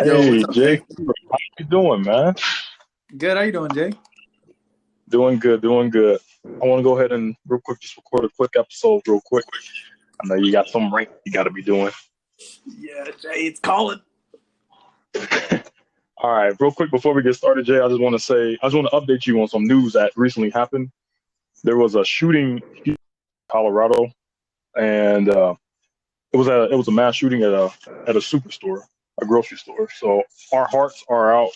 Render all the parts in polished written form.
Yo, Hey, what's up, Jay. Jay? How you doing, man? Good. How you doing, Jay? Doing good, doing good. I want to go ahead and real quick just record a quick episode real quick. I know you got some rank you got to be doing. Yeah, Jay, it's calling. All right, real quick before we get started, Jay, I just want to update you on some news that recently happened. There was a shooting in Colorado, and it was a mass shooting at a superstore, a grocery store. So our hearts are out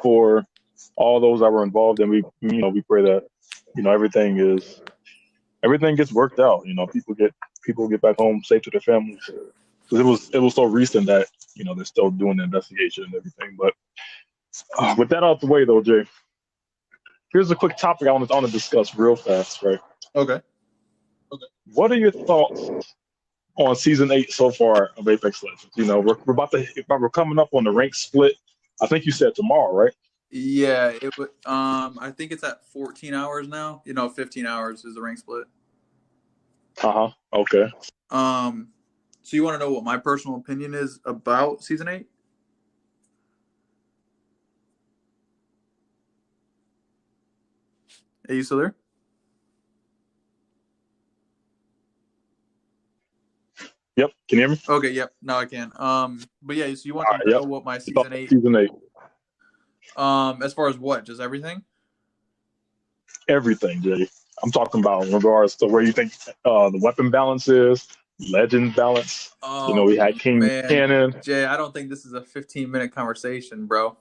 for all those that were involved, and we pray that everything gets worked out. People get back home safe to their families. 'Cause it was so recent that they're still doing the investigation and everything. But with that out the way, though, Jay, here's a quick topic I want to discuss real fast. Right? Okay. What are your thoughts on season 8 so far of Apex Legends? We're coming up on the rank split. I think you said tomorrow, right? Yeah, it would. I think it's at 14 hours now. 15 hours is the rank split. Uh huh. Okay. Um, so you want to know what my personal opinion is about season 8? Are you still there? Yep. Can you hear me? Okay. Yep. No, I can. But yeah, so you want All to right. know Yep. what my About season 8? season 8. As far as what, just everything? Everything, Jay. I'm talking about in regards to where you think the weapon balance is, legend balance. Oh We had King man, Cannon. Jay, I don't think this is a 15-minute conversation, bro.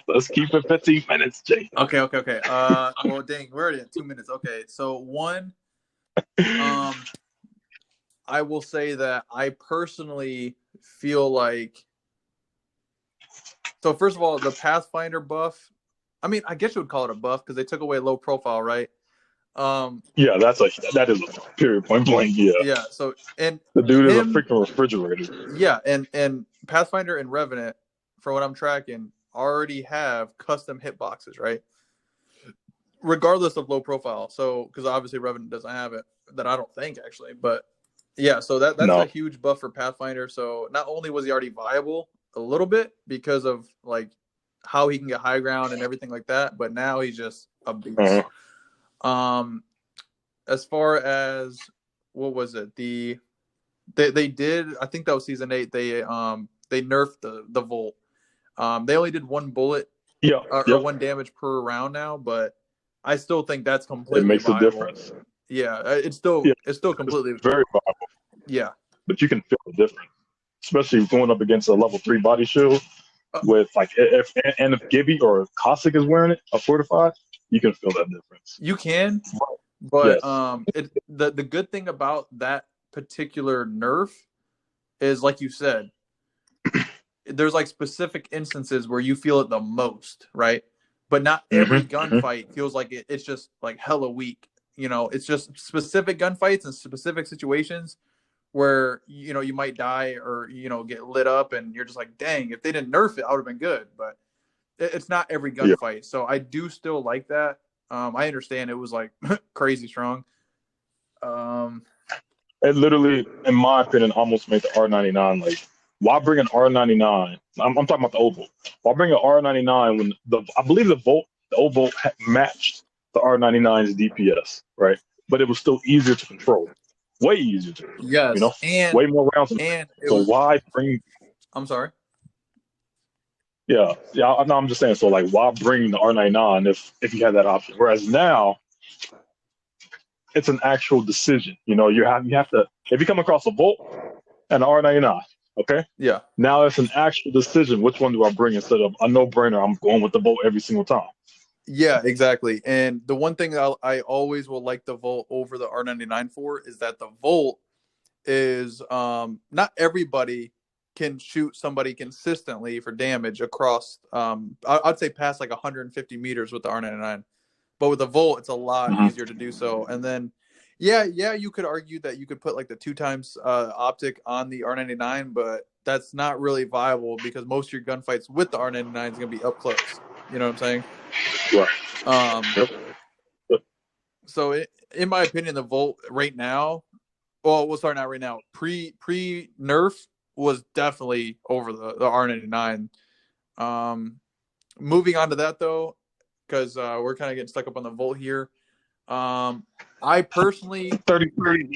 Let's keep it 15 minutes, Jay. Okay. Well, dang, we're already at 2 minutes. Okay, so one, I will say that I personally feel like. So first of all, the Pathfinder buff. I mean, I guess you would call it a buff because they took away low profile, right? Yeah, that is a period point blank. Yeah, Yeah. So and the dude is a him, freaking refrigerator. yeah, and Pathfinder and Revenant, for what I'm tracking, already have custom hitboxes, right? Regardless of low profile. So because obviously Revenant doesn't have it, that I don't think actually, but yeah. So that's a No. huge buff for Pathfinder. So not only was he already viable a little bit because of like how he can get high ground and everything like that, but now he's just a beast. Uh-huh. Um, as far as what was it? They did, I think that was season 8. They nerfed the Volt. They only did one bullet Yeah. or Yep. one damage per round now, but I still think that's It completely makes a viable. difference. Yeah, Yeah, it's still it's completely, very viable, yeah. but you can feel the difference, especially going up against a level 3 body shield Uh, with like if Gibby or Cossack is wearing it, a fortified, you can feel that difference. you can, but Yes. the good thing about that particular nerf is, like you said, there's like specific instances where you feel it the most, right? But not every Mm-hmm. gunfight feels like it's just like hella weak. It's just specific gunfights and specific situations where you might die or get lit up, and you're just like, dang, if they didn't nerf it, I would have been good. But it's not every Yeah. gunfight, so I do still like that. I understand it was like crazy strong. Um, It literally, in my opinion, almost made the R99 like. Why bring an R99? I'm talking about the old Volt. Why bring an R99 when I believe the old Volt matched the R99's DPS, right? But it was still easier to control, way easier to control. yes, and Way more rounds. it So was. why bring? I'm sorry. Yeah, yeah. No, I'm just saying. So like, why bring the R99 if you had that option? Whereas now, it's an actual decision. You have to if you come across a Volt and an R99. Okay. Yeah. Now it's an actual decision. Which one do I bring instead of a no-brainer? I'm going with the Volt every single time. Yeah, exactly. And the one thing I always will like the Volt over the R99 for is that the Volt is not everybody can shoot somebody consistently for damage across I'd say past like 150 meters with the R99. But with the Volt, it's a lot Mm-hmm. easier to do so. And then yeah, you could argue that you could put like the 2 times optic on the R99, but that's not really viable because most of your gunfights with the R99 is going to be up close. You know what I'm saying? Right. Um, Yep. Yep. so in my opinion, the Volt right now, well, we'll start out right now. Pre nerf, was definitely over the R99. Moving on to that though, because we're kind of getting stuck up on the Volt here. I personally 30-30.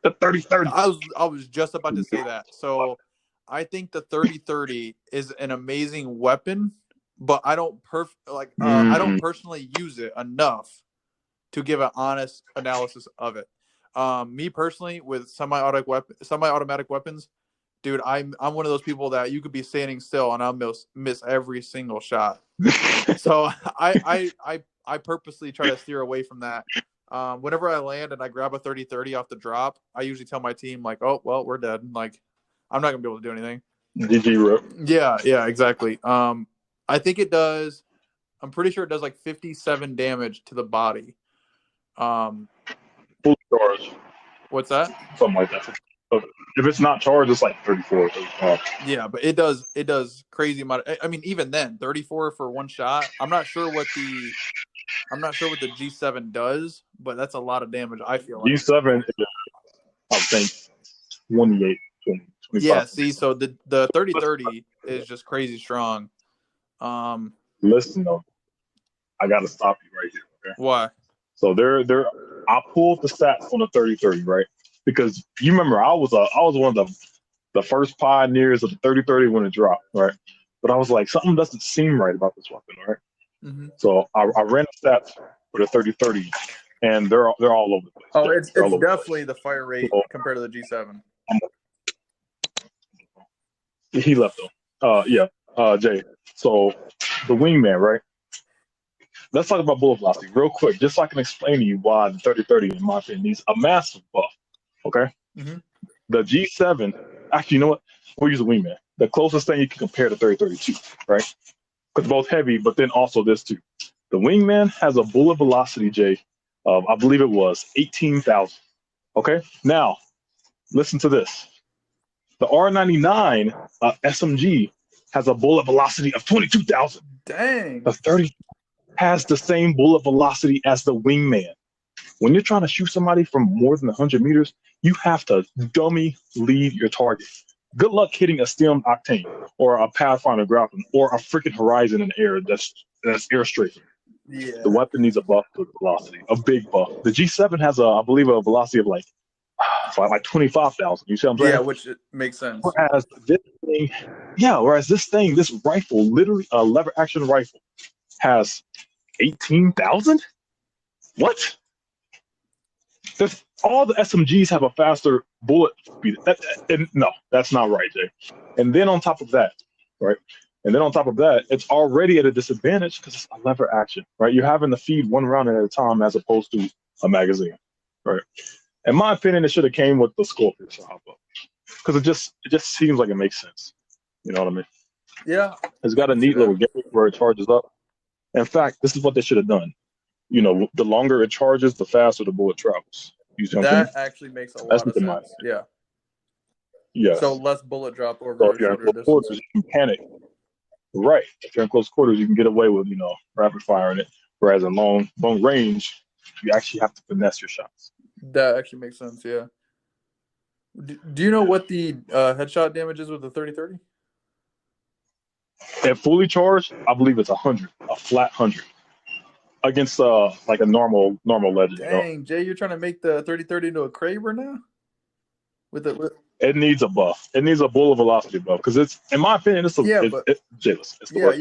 The 30-30. I was just about to say that. So I think the 30-30 is an amazing weapon, but I don't I don't personally use it enough to give an honest analysis of it. Me personally, with semi-automatic weapons, dude, I'm one of those people that you could be standing still and I'll miss every single shot. So I purposely try to steer away from that. Whenever I land and I grab a 30-30 off the drop, I usually tell my team like, "Oh, well, we're dead." Like, I'm not gonna be able to do anything. GG, bro. Yeah, exactly. I think it does. I'm pretty sure it does like 57 damage to the body. Full charge. What's that? Something like that. If it's not charged, it's like 34. Yeah, but it does crazy amount. I mean, even then, 34 for one shot. I'm not sure what the G7 does, but that's a lot of damage. I feel like G7 is, I think, 28, 20, 25. Yeah, see, so the 30-30 is just crazy strong. Listen, though, I gotta stop you right here. Okay. Why? So I pulled the stats on the 30-30, right? Because you remember I was one of the first pioneers of the 30-30 when it dropped, right? But I was like, something doesn't seem right about this weapon, right? Mm-hmm. So I ran the stats for the 30-30, and they're all over the place. Oh, it's definitely the fire rate compared to the G7. He left though. Jay. So the wingman, right? Let's talk about bullet velocity real quick, just so I can explain to you why the 30-30, in my opinion, needs a massive buff. Okay. Mm-hmm. The G7, actually, you know what? We'll use a wingman. The closest thing you can compare to 30-30 to, right? Because both heavy, but then also this too. The wingman has a bullet velocity, Jay, of I believe it was 18,000. Okay. Now, listen to this. The R99 SMG has a bullet velocity of 22,000. Dang. The 30 has the same bullet velocity as the wingman. When you're trying to shoot somebody from more than 100 meters, you have to dummy lead your target. Good luck hitting a STEM Octane or a Pathfinder Grappling or a freaking Horizon in the air that's air strafing. Yeah. The weapon needs a buff to velocity, a big buff. The G7 has I believe, a velocity of like 25,000. You see what I'm saying? Yeah, which makes sense. Whereas this thing, this rifle, literally a lever action rifle, has 18,000? What? All the SMGs have a faster bullet speed. No, that's not right, Jay. And then on top of that, right? It's already at a disadvantage because it's a lever action, right? You're having to feed one round at a time as opposed to a magazine, right? In my opinion, it should have came with the Scorpion hop up because it just seems like it makes sense. You know what I mean? Yeah. It's got a neat little gimmick where it charges up. In fact, this is what they should have done. You know, the longer it charges, the faster the bullet travels. You see what I'm saying? That actually makes a lot of sense. Yeah. Yeah. So less bullet drop over So if you're in close quarters, you can panic. Right. If you're in close quarters, you can get away with, rapid firing it. Whereas in long range, you actually have to finesse your shots. That actually makes sense, yeah. Do you know what the headshot damage is with the 30-30? At fully charged, I believe it's 100, a flat 100. Against like a normal legend. Dang, Jay, you're trying to make the 30-30 into a Kraber now? It needs a buff. It needs a bullet velocity buff because it's, in my opinion, it's Jayless. It's the worst.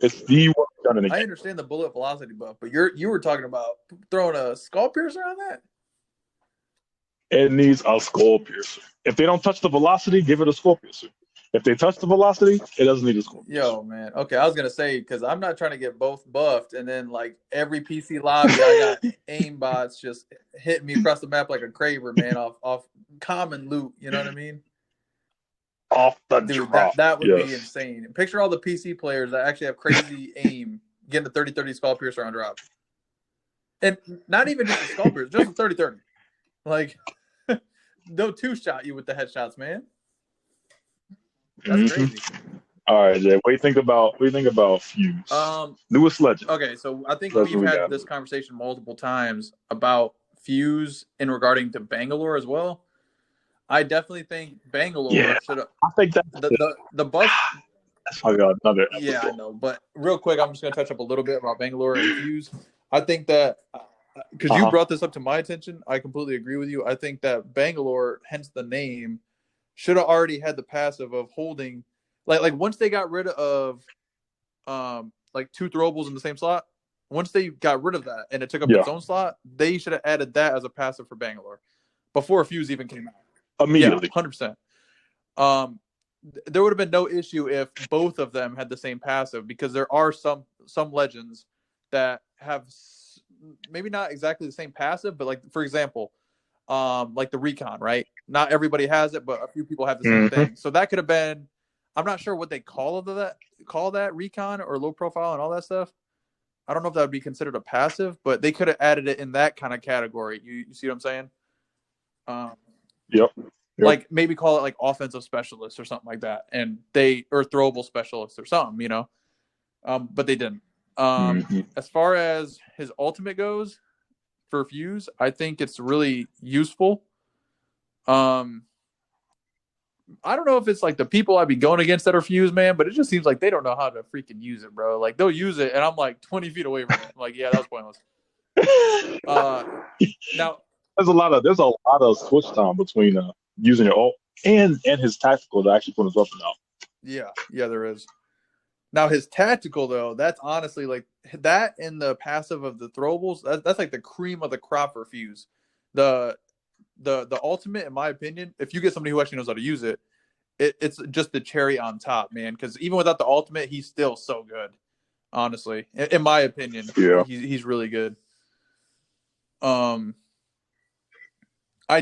It's the worst done in the game. I understand the bullet velocity buff, but you were talking about throwing a skull piercer on that? It needs a skull piercer. If they don't touch the velocity, give it a skull piercer. If they touch the velocity, it doesn't need a skull piercer. Yo, man. Okay, I was gonna say because I'm not trying to get both buffed, and then like every PC lobby, I got aim bots just hitting me across the map like a Kraber, man, off common loot. You know what I mean? Off the drop. That would be insane. Picture all the PC players that actually have crazy aim getting the 30-30 skull piercer on drop, and not even just a skull piercer, just a 30-30. Like, they'll two-shot you with the headshots, man. That's crazy. All right, Jay. What do you think about Fuse? Newest legend. Okay, so I think we've had this conversation multiple times about Fuse in regarding to Bangalore as well. I definitely think Bangalore Yeah, should have I think that's the bus. that's probably another Yeah, I episode. know. But real quick, I'm just gonna touch up a little bit about Bangalore and Fuse. I think that because you Uh-huh. brought this up to my attention, I completely agree with you. I think that Bangalore, hence the name, should have already had the passive of holding, like once they got rid of like two throwables in the same slot. Once they got rid of that and it took up Yeah, its own slot, they should have added that as a passive for Bangalore before Fuse even came out. Yeah, immediately. 100%. Um, there would have been no issue if both of them had the same passive because there are some legends that have maybe not exactly the same passive, but like for example, like the Recon, right? Not everybody has it, but a few people have the same Mm-hmm. thing. So that could have been. I'm not sure what they call that Recon or low profile and all that stuff. I don't know if that would be considered a passive, but they could have added it in that kind of category. You see what I'm saying? Um, Yep. like maybe call it like offensive specialist or something like that, and or throwable specialist or something, but they didn't. Mm-hmm. As far as his ultimate goes for Fuse, I think it's really useful. I don't know if it's like the people I'd be going against that are Fuse, man, but it just seems like they don't know how to freaking use it, bro. Like they'll use it, and I'm like 20 feet away from it. I'm like, yeah, that was pointless. Now there's a lot of switch time between using your ult and his tactical to actually put his weapon out. Yeah, there is. Now his tactical though, that's honestly like that in the passive of the throwables. That's like the cream of the crop for Fuse. The ultimate, in my opinion, if you get somebody who actually knows how to use it, it's just the cherry on top, man. Because even without the ultimate, he's still so good. Honestly, in my opinion, Yeah, he's really good. I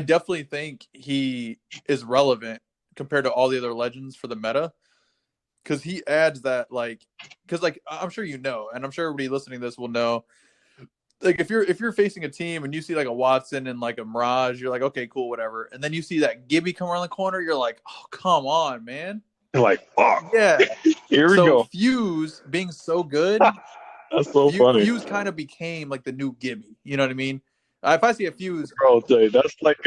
definitely think he is relevant compared to all the other legends for the meta. Because he adds that, like, because like I'm sure you know, and I'm sure everybody listening to this will know. Like if you're facing a team and you see like a Watson and like a Mirage, you're like, okay, cool, whatever. And then you see that Gibby come around the corner, you're like, oh, come on, man. like fuck. Yeah. Here we So go. Fuse being so good, That's so funny. Fuse kind of became like the new Gibby. You know what I mean? If I see a Fuse, Bro, Jay, that's like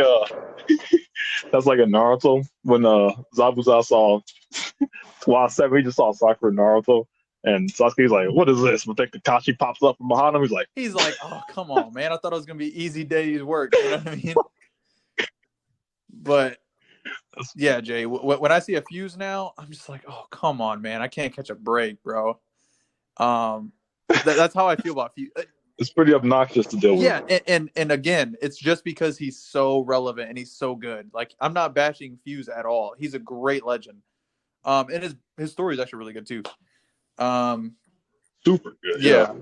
that's like a Naruto when Zabuza saw Squad 7, he just saw Sakura and Naruto. And Sasuke's like, what is this? But then Kakashi pops up from behind him. He's like, oh, come on, man. I thought it was going to be easy day's work. You know what I mean? But, yeah, Jay, when I see a Fuse now, I'm just like, oh, come on, man. I can't catch a break, bro. That's how I feel about Fuse. It's pretty obnoxious to deal with. Yeah, and again, it's just because he's so relevant and he's so good. Like, I'm not bashing Fuse at all. He's a great legend. And his story is actually really good, too. Super good. Yeah.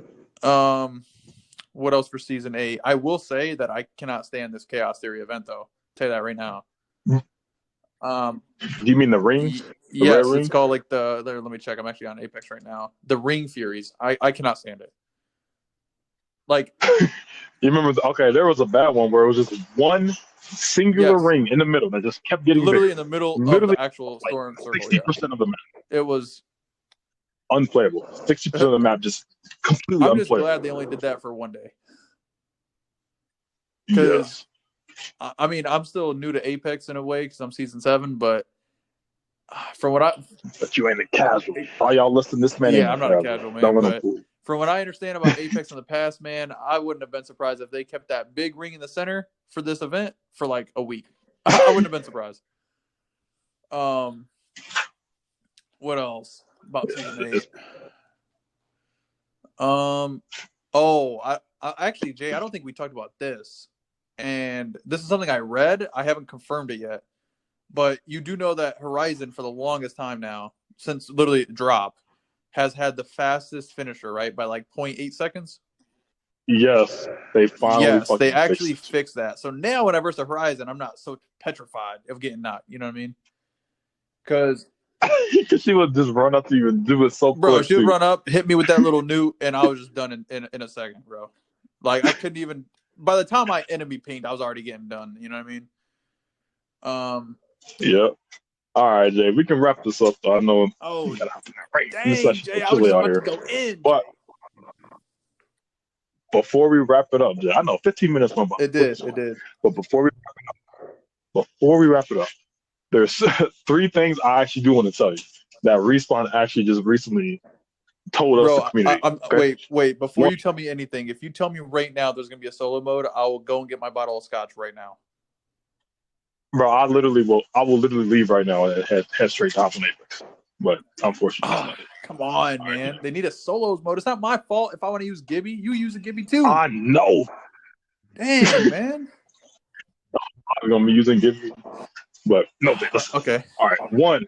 What else for season 8? I will say that I cannot stand this Chaos Theory event, though. I'll tell you that right now. Do you mean the rings? Yes, it's called like let me check. I'm actually on Apex right now. The Ring Furies. I cannot stand it. Like, you remember? Okay, there was a bad one where it was just one singular ring in the middle that just kept getting literally bigger. In the middle of the actual storm circle. 60% of the map. It was unplayable. 60% of the map just completely unplayable. I'm just glad they only did that for one day. Because, I mean, I'm still new to Apex in a way because I'm season 7, but from what But you ain't a casual. All y'all listening, this man. Yeah, I'm not a casual, man. But from what I understand about Apex in the past, man, I wouldn't have been surprised if they kept that big ring in the center for this event for like a week. I wouldn't have been surprised. What else about season 8? I actually, Jay, I don't think we talked about this. And this is something I read. I haven't confirmed it yet. But you do know that Horizon, for the longest time now, since literally drop, has had the fastest finisher, right? By like 0.8 seconds. Yes, they finally. Yes, they actually fixed that. So now when I verse the Horizon, I'm not so petrified of getting knocked. You know what I mean? Because she would just run up to you and do it so quick. Bro, she would run up, hit me with that little newt, and I was just done in a second, bro. Like, I couldn't even... By the time my enemy pinged, I was already getting done. You know what I mean? Yeah. All right, Jay. We can wrap this up, though. I know. Oh, dang, Jay, I was just about to go in. But before we wrap it up, Jay, I know 15 minutes went by. It did. But before we wrap it up, before we wrap it up, there's 3 things I actually do want to tell you that Respawn actually just recently told us, the Bro, community. I'm Okay, wait. Before one, you tell me anything, if you tell me right now there's gonna be a solo mode, I will go and get my bottle of scotch right now. bro, I will literally leave right now and head straight to Open Apex. But unfortunately, that's Ah, not it. come on, All right. man. They need a solos mode. It's not my fault if I want to use Gibby. You use a Gibby too. I know Dang, man. I'm gonna be using Gibby, but no, listen. Okay. All right, one,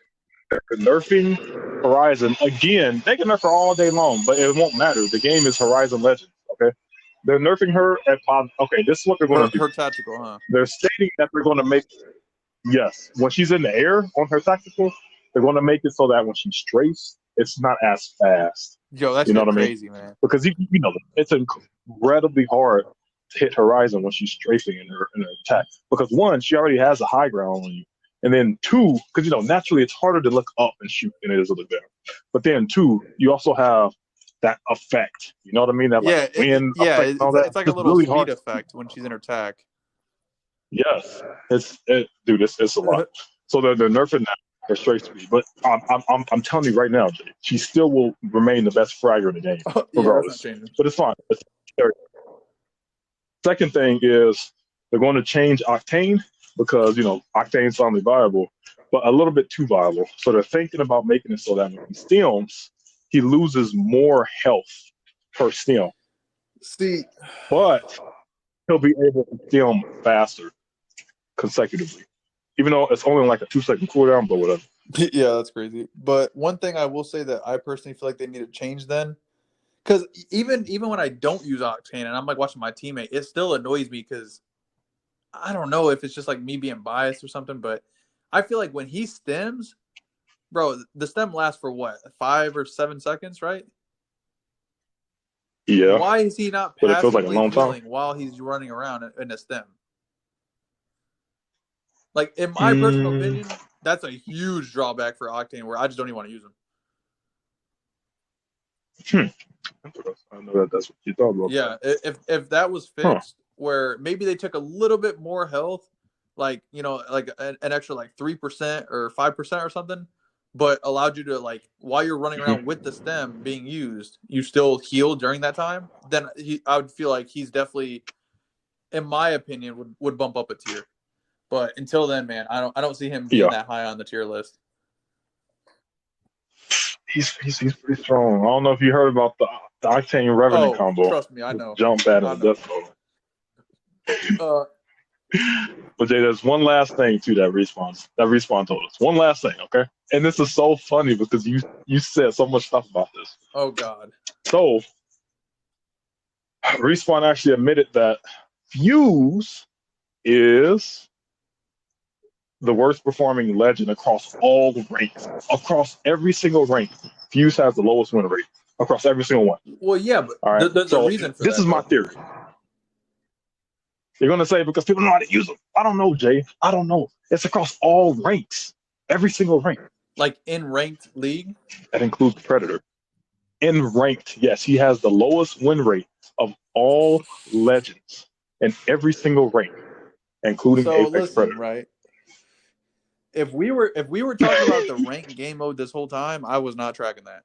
they're nerfing Horizon again. They can nerf her all day long, but it won't matter. The game is Horizon Legends. Okay, they're nerfing her at 5. Okay, this is what they're going to do. Her tactical, huh? They're stating that they're going to make, yes, when she's in the air on her tactical, they're going to make it so that when she strafes, it's not as fast. Yo, that's You know what I mean? crazy, man. Because you know it's incredibly hard to hit Horizon when she's strafing in her attack. Because one, she already has a high ground on you, and then two, because naturally it's harder to look up and shoot than it is to look down. But then two, you also have that effect. You know what I mean? That Yeah, wind effect and all that. it's like a little really speed hard. effect when she's in her tack. Yes, dude, it's a lot. So they're nerfing that her straight speed, but I'm telling you right now, Jay, she still will remain the best fragger in the game, Yeah, regardless. that's not changing. But it's fine. Second thing is they're going to change Octane because Octane's finally viable, but a little bit too viable. So they're thinking about making it so that when he stems, he loses more health per stem, See, but he'll be able to stem faster consecutively, even though it's only like a 2-second cooldown. But whatever. yeah, that's crazy. But one thing I will say that I personally feel like they need to change then, because even when I don't use Octane and I'm like watching my teammate, it still annoys me because I don't know if it's just like me being biased or something, but I feel like when he stems, bro, the stem lasts for what, 5 or 7 seconds, right? Yeah. Why is he not But it feels like a passively long time. healing while he's running around in a stem? Like, in my personal opinion, that's a huge drawback for Octane where I just don't even want to use him. I know that's what you thought about. Yeah, if that was fixed, where maybe they took a little bit more health, like like an extra like 3% or 5% or something, but allowed you to, like, while you're running around with the stem being used, you still heal during that time. Then I would feel like he's definitely, in my opinion, would bump up a tier. But until then, man, I don't see him being that high on the tier list. He's pretty strong. I don't know if you heard about the Octane Revenant combo. Trust me, I know. Jump battle, death total. But Jay, there's one last thing too that Respawn told us. One last thing, okay? And this is so funny because you said so much stuff about this. Oh God. So Respawn actually admitted that Fuse is the worst performing legend across all the ranks. Across every single rank, Fuse has the lowest win rate across every single one. Well, yeah, but there's a reason for this that. Is my theory. You're going to say because people know how to use them. I don't know, Jay. I don't know. It's across all ranks. Every single rank. Like in ranked league? That includes Predator. In ranked, yes. He has the lowest win rate of all legends in every single rank, including Apex Predator. Right? If we were talking about the ranked game mode this whole time, I was not tracking that.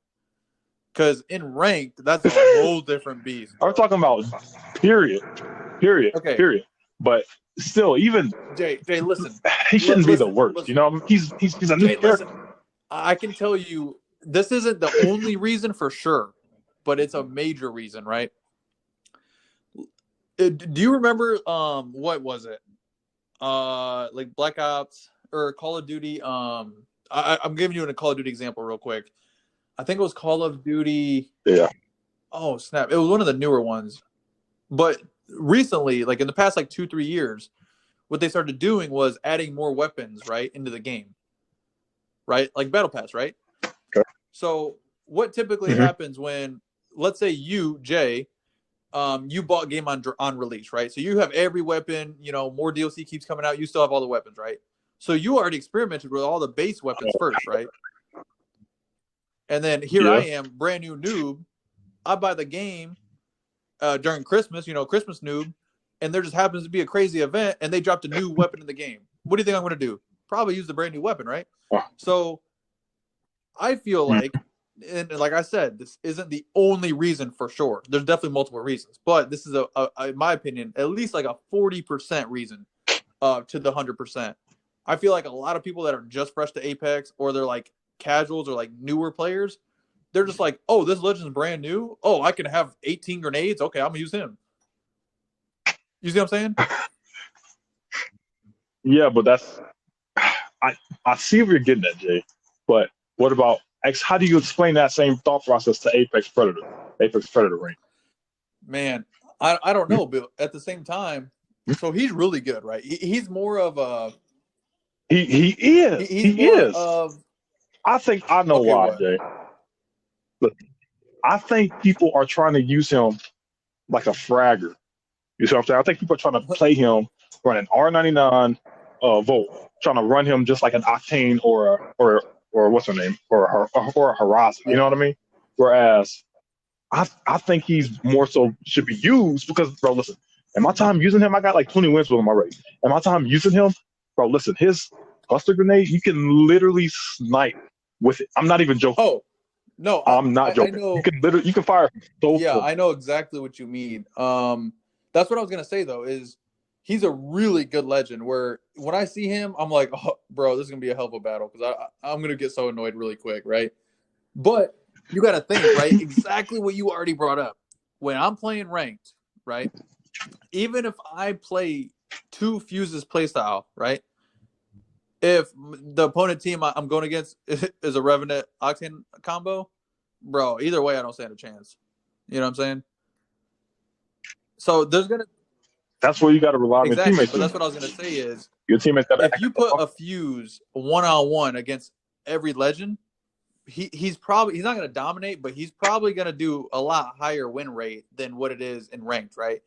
Because in ranked, that's a whole different beast. I'm talking about period. Okay. Period. But still, even Jay, listen. He shouldn't be the worst. Listen. You know, he's a new character. Listen. I can tell you, this isn't the only reason for sure, but it's a major reason, right? Do you remember what was it? Like Black Ops or Call of Duty? I'm giving you a Call of Duty example real quick. I think it was Call of Duty. Yeah. Oh snap! It was one of the newer ones, but recently, like in the past, like 2-3 years, what they started doing was adding more weapons, right, into the game, right? Like Battle Pass, right? Okay. So what typically happens when, let's say you, Jay, you bought game on release, right? So you have every weapon, more DLC keeps coming out. You still have all the weapons, right? So you already experimented with all the base weapons first, right? And then here I am, brand new noob. I buy the game during Christmas, Christmas noob, and there just happens to be a crazy event, and they dropped a new weapon in the game. what do you think I'm going to do? Probably use the brand new weapon, right? Oh. So I feel like, and like I said, this isn't the only reason for sure. There's definitely multiple reasons, but this is in my opinion, at least like a 40% reason to the 100%. I feel like a lot of people that are just fresh to Apex, or they're like casuals or like newer players, they're just like, oh, this legend's brand new. Oh, I can have 18 grenades. Okay, I'm gonna use him. You see what I'm saying? Yeah, but that's I see where you're getting at, Jay. But what about how do you explain that same thought process to Apex Predator rank? Man, I don't know, but at the same time, so he's really good, right? He's more of a he is. He's he more is. of. I think I know Okay, why, what? Jay. Look, I think people are trying to use him like a fragger. You see what I'm saying? I think people are trying to play him running R99 Volt, trying to run him just like an Octane or what's her name or a Horizon. You know what I mean? Whereas I think he's more so should be used because, bro, listen, in my time using him, I got like 20 wins with him already. In my time using him, bro, listen, his cluster grenade, you can literally snipe with it. I'm not even joking. Oh, no, I'm not joking. I know. You can fire so yeah, I know exactly what you mean. That's what I was gonna say though, is he's a really good legend where when I see him, I'm like, oh, bro, this is gonna be a hell of a battle because I'm gonna get so annoyed really quick, right? But you got to think, right? Exactly what you already brought up. When I'm playing ranked, right? Even if I play 2 Fuses playstyle, right? If the opponent team I'm going against is a Revenant Octane combo, bro, either way, I don't stand a chance. You know what I'm saying? So there's gonna. That's where you got to rely on your Exactly, teammates. but that's what I was gonna say is your teammates got if you put a Fuse 1-on-1 against every legend, he's not going to dominate, but he's probably going to do a lot higher win rate than what it is in ranked, right?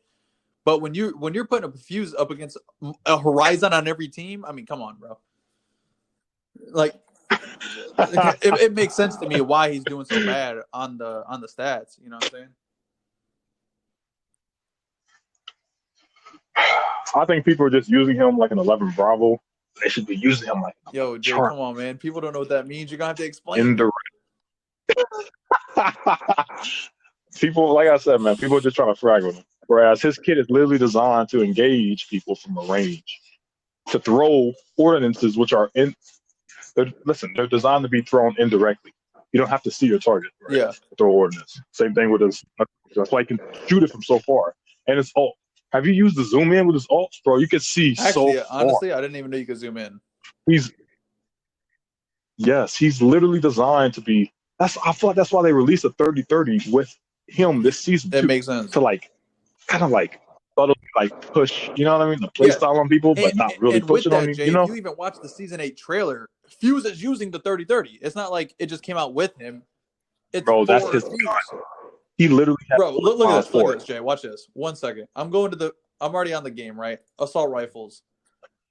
But when you're putting a Fuse up against a Horizon on every team, I mean, come on, bro. Like, it makes sense to me why he's doing so bad on the stats. You know what I'm saying? I think people are just using him like an 11 Bravo. They should be using him like Yo, Jay, come on, man. People don't know what that means. You're gonna have to explain. Indirect. People, like I said, man, people are just trying to frag with him. Whereas his kit is literally designed to engage people from a range, to throw ordinances which are they're designed to be thrown indirectly. You don't have to see your target, right? Yeah. To throw ordinance. Same thing with his. That's why you can shoot it from so far. And it's ult. Have you used the zoom in with his ult, bro? You can see Actually, so far. honestly, I didn't even know you could zoom in. He's literally designed to be. I feel like that's why they released a 30-30 with him this season. That makes sense. To kind of subtly push, you know what I mean? The play style on people, but not really push it on you. Jay, you know? if you even watch the season 8 trailer, Fuse is using the 30-30. It's not like it just came out with him. It's bro, that's his. He literally. Bro, look at this. Look at this, Jay. Watch this. 1 second. I'm already on the game, right? Assault rifles.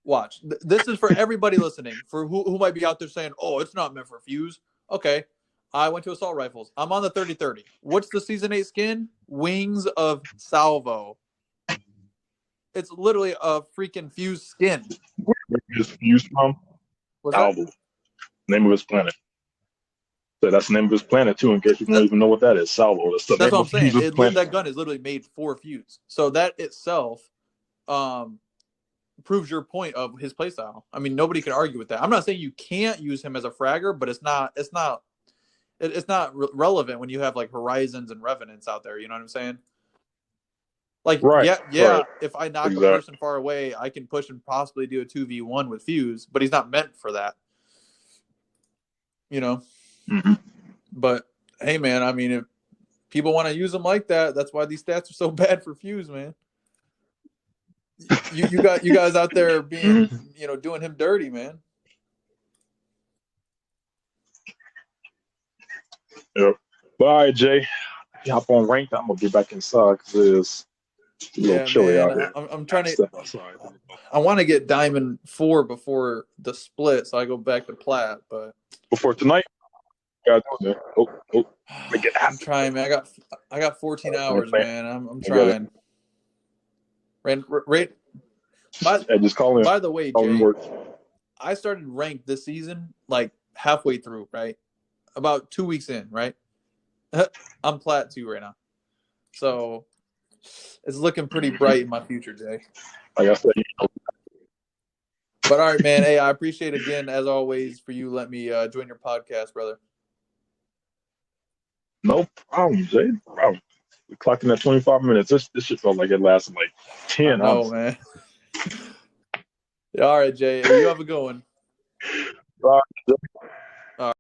Watch. This is for everybody listening. For who might be out there saying, "Oh, it's not meant for Fuse." Okay. I went to assault rifles. I'm on the 30-30. What's the season 8 skin? Wings of Salvo. It's literally a freaking Fuse skin. Where is Fuse from? Salvo. Name of his planet. So that's the name of his planet too, in case you don't even know what that is. Salvo. That's what I'm saying. That gun is literally made for Fuse. So that itself proves your point of his playstyle. I mean, nobody can argue with that. I'm not saying you can't use him as a fragger, but it's not relevant when you have like Horizons and Revenants out there. You know what I'm saying? Like, right. If I knock a person far away, I can push and possibly do a 2v1 with Fuse, but he's not meant for that. You know? Mm-hmm. But, hey, man, I mean, if people want to use him like that, that's why these stats are so bad for Fuse, man. You guys out there being, doing him dirty, man. Yep. But all right, Jay, hop on ranked. I'm gonna get back inside because it's a little chilly out here. I'm trying to. I want to get Diamond 4 before the split, so I go back to Plat. But before tonight, I'm trying, man. I got 14 hours, man. I'm trying. Right. By just calling by the way, calling Jay, work. I started ranked this season like halfway through, right? About 2 weeks in, right? I'm plat 2 right now. So it's looking pretty bright in my future, Jay. Like I said, But all right, man. Hey, I appreciate again, as always, for you letting me join your podcast, brother. no problem, Jay. No problem. We clocked in at 25 minutes. This shit felt like it lasted like I 10, know, honestly. man. All right, Jay. Hey, you have a good one. All right, Jay.